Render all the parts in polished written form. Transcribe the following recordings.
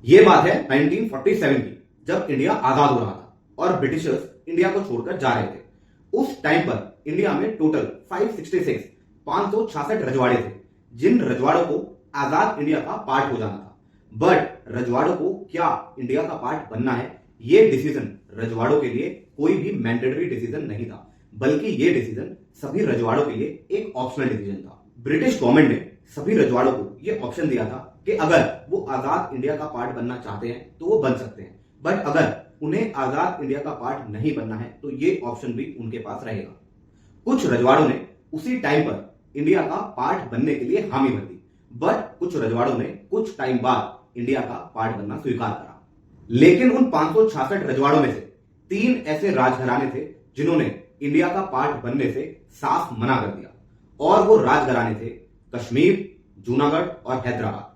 ये बात है 1947 की, जब इंडिया आजाद हो रहा था और ब्रिटिशर्स इंडिया को छोड़कर जा रहे थे। उस टाइम पर इंडिया में टोटल 566 रजवाड़े थे, जिन रजवाड़ों को आजाद इंडिया का पार्ट हो जाना था। बट रजवाड़ों को क्या इंडिया का पार्ट बनना है, ये डिसीजन रजवाड़ों के लिए कोई भी मैंडेटरी डिसीजन नहीं था, बल्कि ये डिसीजन सभी रजवाड़ों के लिए एक ऑप्शनल डिसीजन था। ब्रिटिश गवर्नमेंट ने सभी रजवाड़ों को ये ऑप्शन दिया था कि अगर वो आजाद इंडिया का पार्ट बनना चाहते हैं तो वो बन सकते हैं, बट अगर उन्हें आजाद इंडिया का पार्ट नहीं बनना है तो ये ऑप्शन भी उनके पास रहेगा। कुछ रजवाड़ों ने उसी टाइम पर इंडिया का पार्ट बनने के लिए हामी भर दी, बट कुछ रजवाड़ों ने कुछ टाइम बाद इंडिया का पार्ट बनना स्वीकार करा। लेकिन उन 566 रजवाड़ों में से 3 ऐसे राजघराने थे जिन्होंने इंडिया का पार्ट बनने से साफ मना कर दिया, और वो राजघराने थे कश्मीर, जूनागढ़ और हैदराबाद।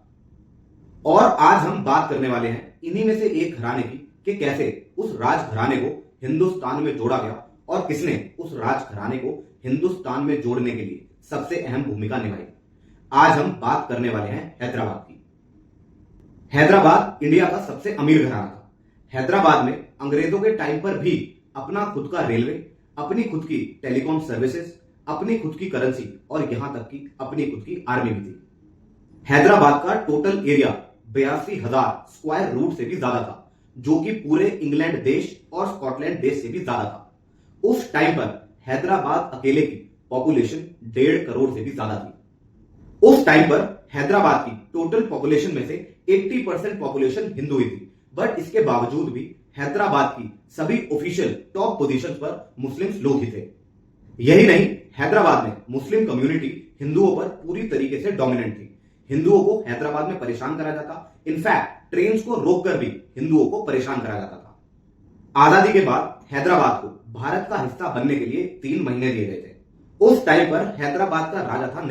और आज हम बात करने वाले हैं इन्हीं में से एक घराने की कि कैसे उस राजघराने को हिंदुस्तान में जोड़ा गया और किसने उस राजघराने को हिंदुस्तान में जोड़ने के लिए सबसे अहम भूमिका निभाई। आज हम बात करने वाले हैं हैदराबाद की। हैदराबाद इंडिया का सबसे अमीर घराना था। हैदराबाद में अंग्रेजों के टाइम पर भी अपना खुद का रेलवे, अपनी खुद की टेलीकॉम सर्विसेज, अपनी खुद की करेंसी और यहां तक कि अपनी खुद की आर्मी भी थी। हैदराबाद का टोटल एरिया 82,000 स्क्वायर रूट से भी ज्यादा था, जो कि पूरे इंग्लैंड देश और स्कॉटलैंड देश से भी ज्यादा था। उस टाइम पर हैदराबाद अकेले की पॉपुलेशन 1.5 करोड़ से भी ज्यादा थी। उस टाइम पर हैदराबाद की टोटल पॉपुलेशन में से 80% पॉपुलेशन हिंदू ही थी, बट इसके बावजूद भी हैदराबाद की सभी ऑफिशियल टॉप पोजीशन पर मुस्लिम्स लोग ही थे। यही नहीं, हैदराबाद में मुस्लिम कम्युनिटी हिंदुओं पर पूरी तरीके से डोमिनेंट थी। हिंदुओं को हैदराबाद में परेशान करा जाता, इनफैक्ट ट्रेन को रोककर भी हिंदुओं को परेशान करा जाता था। आजादी के बाद हैदराबाद को भारत का हिस्सा बनने के लिए 3 महीने दिए गए थे। उस टाइम पर हैदराबाद का राजा था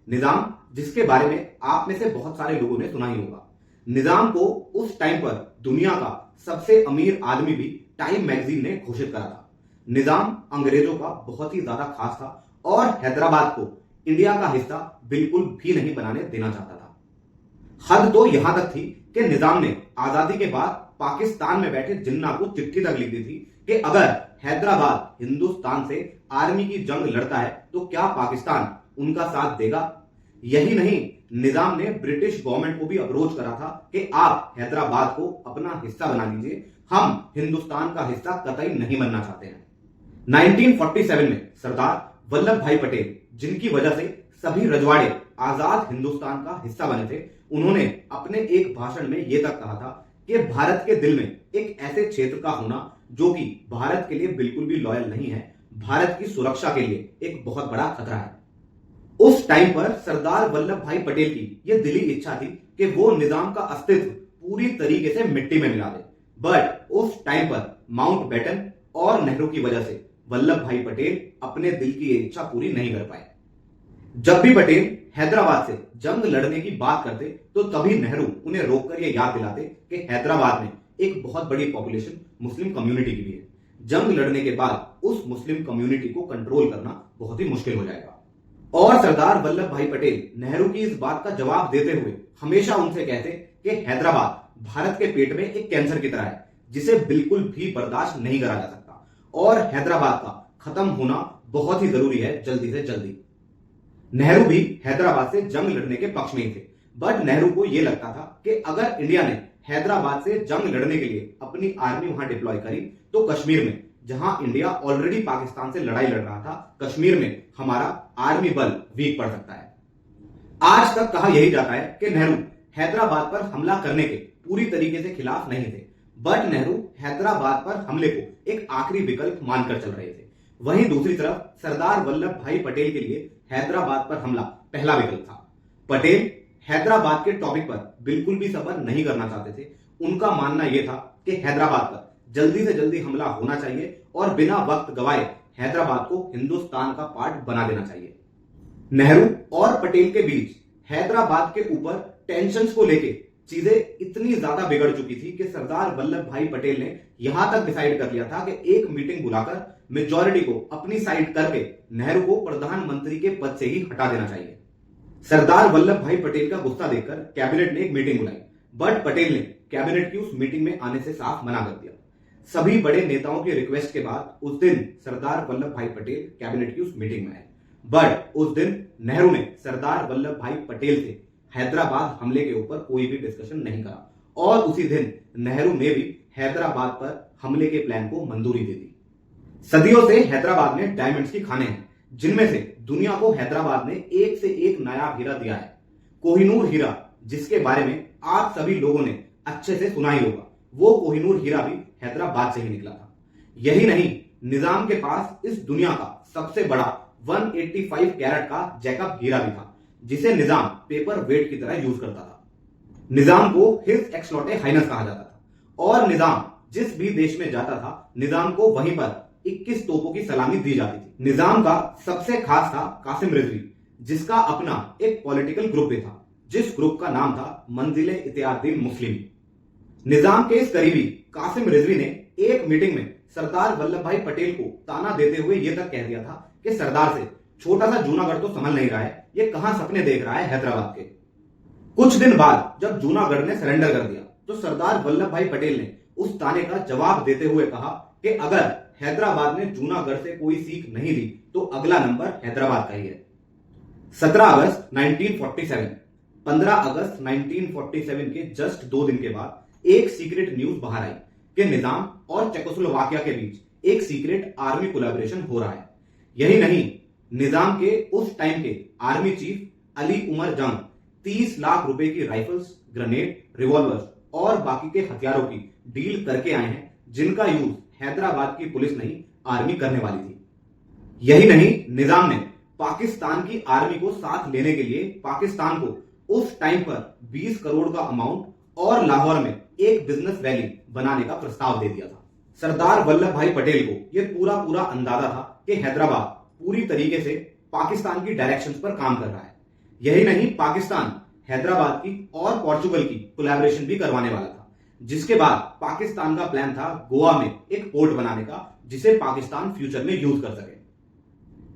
निजाम, जिसके बारे में आप में से बहुत सारे लोगों ने सुना ही होगा। निजाम को उस टाइम पर दुनिया का सबसे अमीर आदमी भी टाइम मैगजीन ने घोषित करा था। निजाम अंग्रेजों का बहुत ही ज्यादा खास था और हैदराबाद को इंडिया का हिस्सा बिल्कुल भी नहीं बनाने देना चाहता था। हद तो यहां तक थी कि निजाम ने आजादी के बाद पाकिस्तान में बैठे जिन्ना को चिट्ठी तक लिख दी थी कि अगर हैदराबाद हिंदुस्तान से आर्मी की जंग लड़ता है तो क्या पाकिस्तान उनका साथ देगा। यही नहीं, निजाम ने ब्रिटिश गवर्नमेंट को भी अप्रोच करा था कि आप हैदराबाद को अपना हिस्सा बना लीजिए, हम हिंदुस्तान का हिस्सा कतई नहीं बनना चाहते हैं। 1947 में सरदार वल्लभ भाई पटेल, जिनकी वजह से सभी रजवाड़े आजाद हिंदुस्तान का हिस्सा बने थे, उन्होंने अपने एक भाषण में यह तक कहा था कि भारत के दिल में एक ऐसे क्षेत्र का होना जो कि भारत के लिए बिल्कुल भी लॉयल नहीं है, भारत की सुरक्षा के लिए एक बहुत बड़ा खतरा है। उस टाइम पर सरदार वल्लभ भाई पटेल की यह दिली इच्छा थी कि वो निजाम का अस्तित्व पूरी तरीके से मिट्टी में मिला दे, बट उस टाइम पर माउंटबेटन और नेहरू की वजह से वल्लभ भाई पटेल अपने दिल की ये इच्छा पूरी नहीं कर पाए। जब भी पटेल हैदराबाद से जंग लड़ने की बात करते तो तभी नेहरू उन्हें रोककर यह याद दिलाते कि हैदराबाद में एक बहुत बड़ी पॉपुलेशन मुस्लिम कम्युनिटी की भी है, जंग लड़ने के बाद उस मुस्लिम कम्युनिटी को कंट्रोल करना बहुत ही मुश्किल हो जाएगा। और सरदार वल्लभ भाई पटेल नेहरू की इस बात का जवाब देते हुए हमेशा उनसे कहते कि हैदराबाद भारत के पेट में एक कैंसर की तरह है, जिसे बिल्कुल भी बर्दाश्त नहीं करा जा सकता और हैदराबाद का खत्म होना बहुत ही जरूरी है, जल्दी से जल्दी। नेहरू भी हैदराबाद से जंग लड़ने के पक्ष में ही थे, बट नेहरू को यह लगता था कि अगर इंडिया ने हैदराबाद से जंग लड़ने के लिए अपनी आर्मी वहां डिप्लॉय करी तो कश्मीर में, जहां इंडिया ऑलरेडी पाकिस्तान से लड़ाई लड़ रहा था, कश्मीर में हमारा आर्मी बल वीक पड़ सकता है। आज तक कहा यही जाता है कि नेहरू हैदराबाद पर हमला करने के पूरी तरीके से खिलाफ नहीं थे, बट नेहरू हैदराबाद पर हमले को एक आखिरी विकल्प मानकर चल रहे थे। वहीं दूसरी तरफ सरदार वल्लभ भाई पटेल के लिए हैदराबाद पर हमला पहला विकल्प था। पटेल हैदराबाद के टॉपिक पर बिल्कुल भी सबर नहीं करना चाहते थे। उनका मानना यह था कि हैदराबाद पर जल्दी से जल्दी हमला होना चाहिए और बिना वक्त गवाए हैदराबाद को हिंदुस्तान का पार्ट बना देना चाहिए। नेहरू और पटेल के बीच हैदराबाद के ऊपर टेंशन्स को लेके चीजें इतनी ज्यादा बिगड़ चुकी थी कि सरदार वल्लभ भाई पटेल ने यहां तक डिसाइड कर लिया था कि एक मीटिंग बुलाकर मेजॉरिटी को अपनी साइड करके नेहरू को प्रधानमंत्री के पद से ही हटा देना चाहिए। सरदार वल्लभ भाई पटेल का गुस्सा देखकर कैबिनेट ने एक मीटिंग बुलाई, बट पटेल ने कैबिनेट की उस मीटिंग में आने से साफ मना कर दिया। सभी बड़े नेताओं की रिक्वेस्ट के बाद उस दिन सरदार वल्लभ भाई पटेल कैबिनेट की उस मीटिंग में आए। बट उस दिन नेहरू ने सरदार वल्लभ भाई पटेल से हैदराबाद हमले के ऊपर कोई भी डिस्कशन नहीं करा और उसी दिन नेहरू ने भी हैदराबाद पर हमले के प्लान को मंजूरी दे दी। सदियों से हैदराबाद में डायमंड्स की खानें हैं, जिनमें से दुनिया को हैदराबाद ने एक से एक नायाब हीरा दिया है। कोहिनूर हीरा, जिसके बारे में आप सभी लोगों ने अच्छे से सुना ही होगा, वो कोहिनूर हीरा भी हैदराबाद से ही निकला था। यही नहीं, निजाम के पास इस दुनिया का सबसे बड़ा 185 कैरेट का जैकब हीरा भी था, जिसे निजाम पेपर वेट की तरह यूज करता था। निजाम को हिज एक्सलॉटे हाइनस कहा जाता था और निजाम जिस भी देश में जाता था, निजाम को वहीं पर 21 तोपों की सलामी दी जाती थी। निजाम का सबसे खास था कासिम रिजवी, जिसका अपना एक पॉलिटिकल ग्रुप भी था, जिस ग्रुप का नाम था मंजिल-ए-इत्तेहादुल मुस्लिमीन। निजाम के इस करीबी कासिम रिजवी ने एक मीटिंग में सरदार वल्लभ भाई पटेल को ताना देते हुए यह तक कह दिया था कि सरदार से छोटा सा जूनागढ़ तो संभल नहीं रहा है, ये कहां सपने देख रहा है हैदराबाद के। कुछ दिन बाद जब जूनागढ़ ने सरेंडर कर दिया तो सरदार वल्लभ भाई पटेल ने उस ताने का जवाब देते हुए कहा कि अगर हैदराबाद ने जूनागढ़ से कोई सीख नहीं ली तो अगला नंबर हैदराबाद का ही है। 17 अगस्त 1947, 15 अगस्त 1947 के जस्ट 2 दिन के बाद एक सीक्रेट न्यूज बाहर आई कि निजाम और चेकोस्लोवाकिया के बीच एक सीक्रेट आर्मी कोलैबोरेशन हो रहा है। यही नहीं, निजाम के उस टाइम के आर्मी चीफ अली उमर जंग 30 लाख रुपए की राइफल्स, ग्रेनेड, रिवॉल्वर्स और बाकी के हथियारों की डील करके आए हैं, जिनका यूज हैदराबाद की पुलिस नहीं, आर्मी करने वाली थी। यही नहीं, निजाम ने पाकिस्तान की आर्मी को साथ लेने के लिए पाकिस्तान को उस टाइम पर 20 करोड़ का अमाउंट और लाहौर में एक बिजनेस वैली बनाने का प्रस्ताव दे दिया था। सरदार वल्लभ भाई पटेल को यह पूरा अंदाजा था कि हैदराबाद पूरी तरीके से पाकिस्तान की डायरेक्शंस पर काम कर रहा है। यही नहीं, पाकिस्तान हैदराबाद की और पोर्चुगल की कोलैबोरेशन भी करवाने वाला था, जिसके बाद पाकिस्तान का प्लान था गोवा में एक पोर्ट बनाने का, जिसे पाकिस्तान फ्यूचर में यूज कर सके।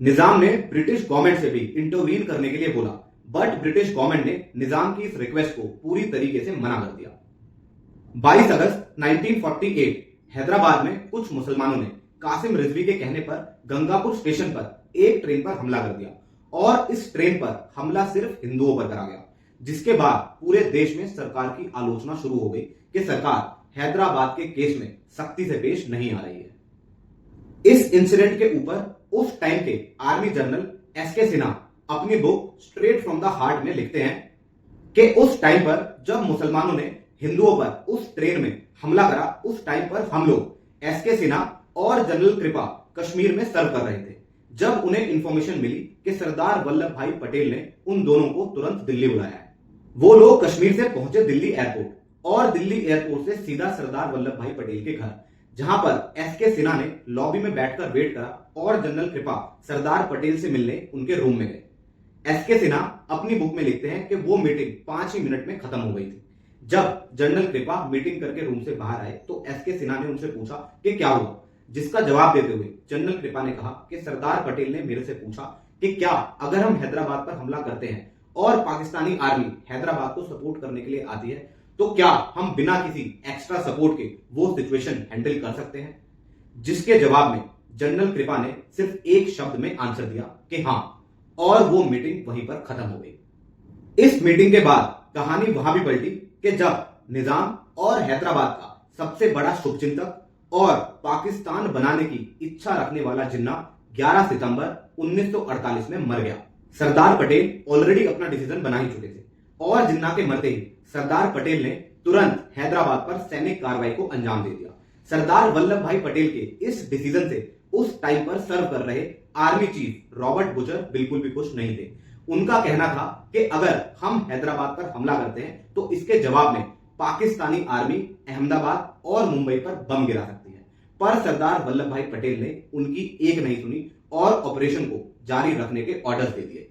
निजाम ने ब्रिटिश गवर्नमेंट से भी इंटरवीन करने के लिए बोला, बट ब्रिटिश गवर्नमेंट ने निजाम की इस रिक्वेस्ट को पूरी तरीके से मना कर दिया। 22 अगस्त 1948 हैदराबाद में कुछ मुसलमानों ने कासिम रिजवी के कहने पर गंगापुर स्टेशन पर एक ट्रेन पर हमला कर दिया और इस ट्रेन पर हमला सिर्फ हिंदुओं पर करा गया, जिसके बाद पूरे देश में सरकार की आलोचना शुरू हो गई कि सरकार हैदराबाद के केस में सख्ती से पेश नहीं आ रही है। इस इंसिडेंट के ऊपर उस टाइम के आर्मी जनरल एसके सिन्हा अपनी book straight from the heart में लिखते हैं कि उस टाइम पर जब मुसलमानों ने हिंदुओं पर उस ट्रेन में हमला करा, उस टाइम पर हम लोग एसके सिन्हा और जनरल कृपा कश्मीर में सर्व कर रहे थे, जब उन्हें इंफॉर्मेशन मिली कि सरदार वल्लभ भाई पटेल ने उन दोनों को तुरंत दिल्ली बुलाया है। वो लोग कश्मीर से पहुंचे दिल्ली एयरपोर्ट और दिल्ली एयरपोर्ट से सीधा सरदार वल्लभ भाई पटेल के घर, जहां पर एसके सिन्हा ने लॉबी में बैठकर वेट करा और जनरल कृपा सरदार पटेल से मिलने उनके रूम में गए। एसके सिन्हा अपनी बुक में लिखते हैं कि वो मीटिंग 5 ही मिनट में खत्म हो गई थी। जब जनरल कृपा मीटिंग करके रूम से बाहर आए तो एसके सिन्हा ने उनसे पूछा कि क्या हुआ, जिसका जवाब देते हुए जनरल कृपा ने कहा कि सरदार पटेल ने मेरे से पूछा कि क्या अगर हम हैदराबाद पर हमला करते हैं और पाकिस्तानी आर्मी हैदराबाद को सपोर्ट करने के लिए आती है, तो क्या हम बिना किसी एक्स्ट्रा सपोर्ट के वो सिचुएशन हैंडल कर सकते हैं। जिसके जवाब में जनरल कृपा ने सिर्फ एक शब्द में आंसर दिया कि हाँ, और वो मीटिंग वहीं पर खत्म हो गई। इस मीटिंग के बाद कहानी वहां भी पलटी कि जब निजाम और हैदराबाद का सबसे बड़ा शुभचिंतक और पाकिस्तान बनाने की इच्छा रखने वाला जिन्ना 11 सितंबर 1948 में मर गया। सरदार पटेल ऑलरेडी अपना डिसीजन बना ही चुके थे और जिन्ना के मरते ही सरदार पटेल ने तुरंत हैदराबाद पर सैनिक कार्रवाई को अंजाम दे दिया। सरदार वल्लभ भाई पटेल के इस डिसीजन से उस टाइम पर सर्व कर रहे आर्मी चीफ रॉबर्ट बुचर बिल्कुल भी खुश नहीं थे। उनका कहना था कि अगर हम हैदराबाद पर हमला करते हैं तो इसके जवाब में पाकिस्तानी आर्मी अहमदाबाद और मुंबई पर बम गिरा सकती है। पर सरदार वल्लभ भाई पटेल ने उनकी एक नहीं सुनी और ऑपरेशन को जारी रखने के ऑर्डर्स दे दिए।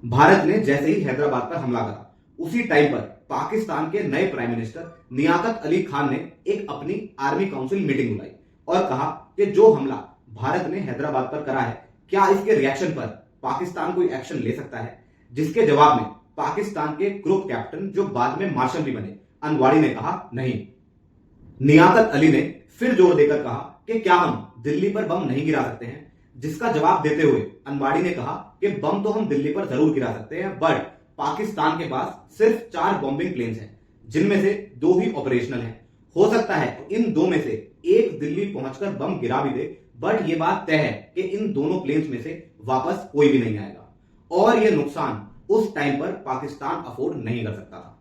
भारत ने जैसे ही हैदराबाद पर हमला करा, उसी टाइम पर पाकिस्तान के नए प्राइम मिनिस्टर लियाकत अली खान ने एक अपनी आर्मी काउंसिल मीटिंग बुलाई और कहा कि जो हमला भारत ने हैदराबाद पर करा है, क्या इसके रिएक्शन पर पाकिस्तान कोई एक्शन ले सकता है। जिसके जवाब में पाकिस्तान के ग्रुप कैप्टन, जो बाद में मार्शल भी बने, अनवाड़ी ने कहा नहीं। नियाकत अली ने फिर जोर देकर कहा कि क्या हम दिल्ली पर बम नहीं गिरा सकते हैं, जिसका जवाब देते हुए अनवाड़ी ने कहा कि बम तो हम दिल्ली पर जरूर गिरा सकते हैं, बट पाकिस्तान के पास सिर्फ 4 बॉम्बिंग प्लेन्स हैं, जिनमें से 2 ही ऑपरेशनल हैं। हो सकता है इन 2 में से एक दिल्ली पहुंचकर बम गिरा भी दे, बट यह बात तय है कि इन दोनों प्लेन्स में से वापस कोई भी नहीं आएगा, और यह नुकसान उस टाइम पर पाकिस्तान अफोर्ड नहीं कर सकता था।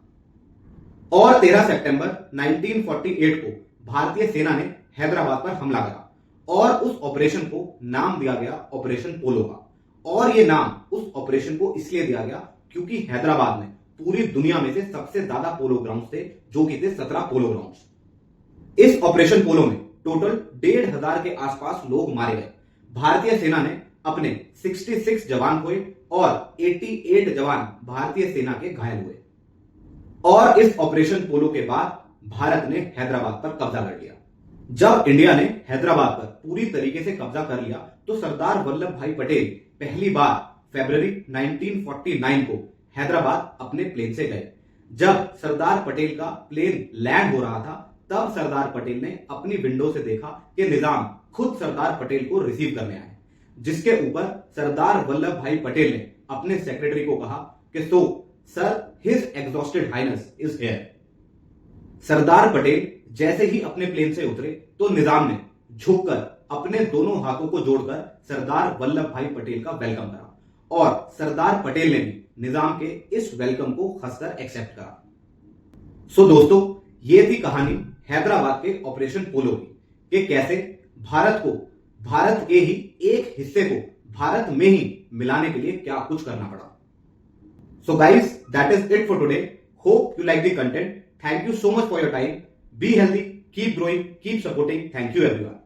और 13 सितंबर 1948 को भारतीय सेना ने हैदराबाद पर हमला करा, और उस ऑपरेशन को नाम दिया गया ऑपरेशन पोलो का। और यह नाम उस ऑपरेशन को इसलिए दिया गया क्योंकि हैदराबाद में पूरी दुनिया में से सबसे ज्यादा पोलो ग्राउंड थे, जो कि थे 17 पोलो ग्राउंड। इस ऑपरेशन पोलो में टोटल 1,500 के आसपास लोग मारे गए। भारतीय सेना ने अपने 66 जवान खोए और 88 जवान भारतीय सेना के घायल हुए। और इस ऑपरेशन पोलो के बाद भारत ने हैदराबाद पर कब्जा कर लिया। जब इंडिया ने हैदराबाद पर पूरी तरीके से कब्जा कर लिया तो सरदार वल्लभ भाई पटेल पहली बार फरवरी 1949 को हैदराबाद अपने प्लेन से गए। जब सरदार पटेल का प्लेन लैंड हो रहा था, तब सरदार पटेल ने अपनी विंडो से देखा कि निजाम खुद सरदार पटेल को रिसीव करने आए, जिसके ऊपर सरदार वल्लभ भाई पटेल ने अपने सेक्रेटरी को कहा कि so sir, his exhausted highness is here. Sardar Patel जैसे ही अपने प्लेन से उतरे तो निजाम ने झुककर अपने दोनों हाथों को जोड़कर सरदार वल्लभ भाई पटेल का वेलकम करा, और सरदार पटेल ने भी निजाम के इस वेलकम को हंसकर एक्सेप्ट करा। सो दोस्तों, ये थी कहानी हैदराबाद के ऑपरेशन पोलो की, कि कैसे भारत के ही एक हिस्से को भारत में ही मिलाने के लिए क्या कुछ करना पड़ा। So guys, that is it for today. Hope you like the content. Thank you so much for your time. Be healthy, keep growing, keep supporting. Thank you everyone.